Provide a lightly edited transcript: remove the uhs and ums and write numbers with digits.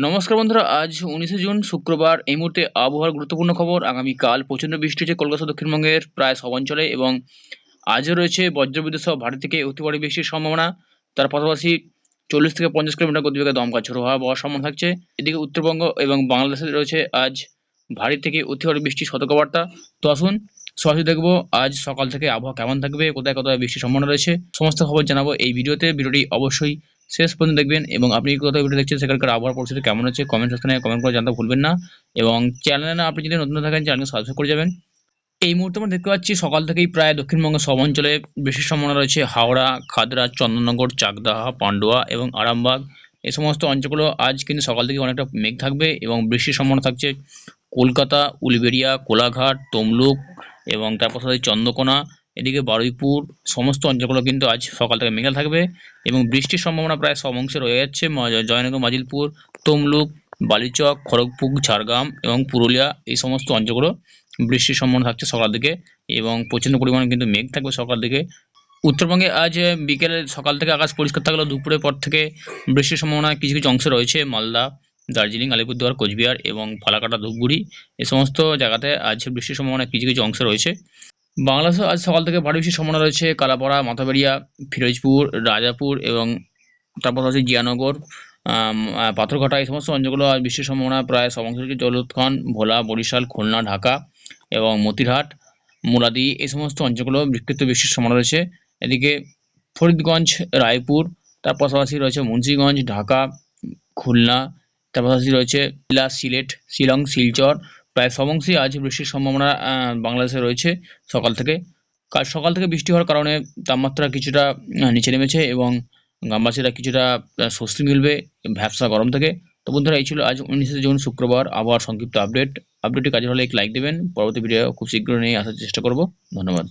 নমস্কার বন্ধুরা, আজ 19শে জুন শুক্রবার। এই মুহূর্তে আবহাওয়ার গুরুত্বপূর্ণ খবর। আগামীকাল প্রচণ্ড বৃষ্টি হচ্ছে কলকাতা দক্ষিণবঙ্গের প্রায় সব অঞ্চলে এবং আজও রয়েছে বজ্রবিদ্যুৎ সহ ভারী থেকে অতি ভারী বৃষ্টির সম্ভাবনা। তার পাশাপাশি 40 থেকে 50 কিলোমিটার গতিবেগে দমকা ঝোড়ো হাওয়া বওয়ার সম্ভাবনা থাকছে। এদিকে উত্তরবঙ্গ এবং বাংলাদেশে রয়েছে আজ ভারী থেকে অতি ভারী বৃষ্টির সতর্কবার্তা। তো আসুন সরাসরি দেখবো আজ সকাল থেকে আবহাওয়া কেমন থাকবে, কোথায় কোথায় বৃষ্টির সম্ভাবনা রয়েছে, সমস্ত খবর জানাবো এই ভিডিওতে। ভিডিওটি অবশ্যই শেষ পর্যন্ত দেখবেন এবং আপনি কোথাও ভিডিও দেখছেন সেখানকার আবহাওয়ার পরিস্থিতি কেমন হচ্ছে কমেন্ট সেকশনে কমেন্ট করে জানতে ভুলবেন না। এবং চ্যানেলে আপনি যদি নতুন থাকেন চ্যানেলকে সাবস্ক্রাইব করে যাবেন। এই মুহূর্তে আমরা দেখতে পাচ্ছি সকাল থেকেই প্রায় দক্ষিণবঙ্গের সব অঞ্চলে বৃষ্টির সম্ভাবনা রয়েছে। হাওড়া, খাদরা, চন্দননগর, চাকদাহা, পান্ডুয়া এবং আরামবাগ এই সমস্ত অঞ্চলগুলো আজ কিন্তু সকাল থেকে অনেকটা মেঘ থাকবে এবং বৃষ্টির সম্ভাবনা থাকছে কলকাতা, উলবেড়িয়া, কোলাঘাট, তমলুক এবং তার পাশাপাশি চন্দ্রকোনা, এদিকে বারুইপুর সমস্ত অঞ্চলগুলো কিন্তু আজ সকাল থেকে মেঘলা থাকবে এবং বৃষ্টির সম্ভাবনা প্রায় সব অংশে রয়ে যাচ্ছে। জয়নগর, মাজিলপুর, তমলুক, বালিচক, খড়গপুর, ঝাড়গ্রাম এবং পুরুলিয়া এই সমস্ত অঞ্চলগুলো বৃষ্টির সম্ভাবনা থাকছে সকাল দিকে এবং প্রচণ্ড পরিমাণে কিন্তু মেঘ থাকবে সকাল দিকে। উত্তরবঙ্গে আজ বিকেলে সকাল থেকে আকাশ পরিষ্কার থাকলেও দুপুরের পর থেকে বৃষ্টির সম্ভাবনা কিছু কিছু অংশে রয়েছে। মালদা, দার্জিলিং, আলিপুরদুয়ার, কোচবিহার এবং ফালাকাটা, ধূপগুড়ি এই সমস্ত জায়গাতে আজ বৃষ্টির সম্ভাবনা কিছু কিছু অংশে রয়েছে। বাংলাদেশে আজ সকাল থেকে ভারী বৃষ্টির সম্ভাবনা রয়েছে কালাপাড়া, মাথাবাড়িয়া, ফিরোজপুর, রাজাপুর এবং তার পাশাপাশি জিয়ানগর, পাথরঘাটা এই সমস্ত অঞ্চলগুলো আজ বৃষ্টির সম্ভাবনা প্রায় সব অংশে রয়েছে। জলখান, ভোলা, বরিশাল, খুলনা, ঢাকা এবং মতিরহাট, মুরাদি এই সমস্ত অঞ্চলগুলো বিক্ষিপ্ত বৃষ্টির সম্ভাবনা রয়েছে। এদিকে ফরিদগঞ্জ, রায়পুর, তার পাশাপাশি রয়েছে মুন্সিগঞ্জ, ঢাকা, খুলনা, তার পাশাপাশি রয়েছে সিলেট, শিলং, শিলচর প্রায় সব অংশেই আজ বৃষ্টির সম্ভাবনা বাংলাদেশে রয়েছে সকাল থেকে। কাল সকাল থেকে বৃষ্টি হওয়ার কারণে তাপমাত্রা কিছুটা নিচে নেমেছে এবং গ্রামবাসীরা কিছুটা স্বস্তি মিলবে ভ্যাপসা গরম থেকে। তো বন্ধুরা, এই ছিল আজ 19শে জুন শুক্রবার আবহাওয়ার সংক্ষিপ্ত আপডেট। আপডেটটি কাজে হলে এক লাইক দেবেন। পরবর্তী ভিডিও খুব শীঘ্রই নিয়ে আসার চেষ্টা করব। ধন্যবাদ।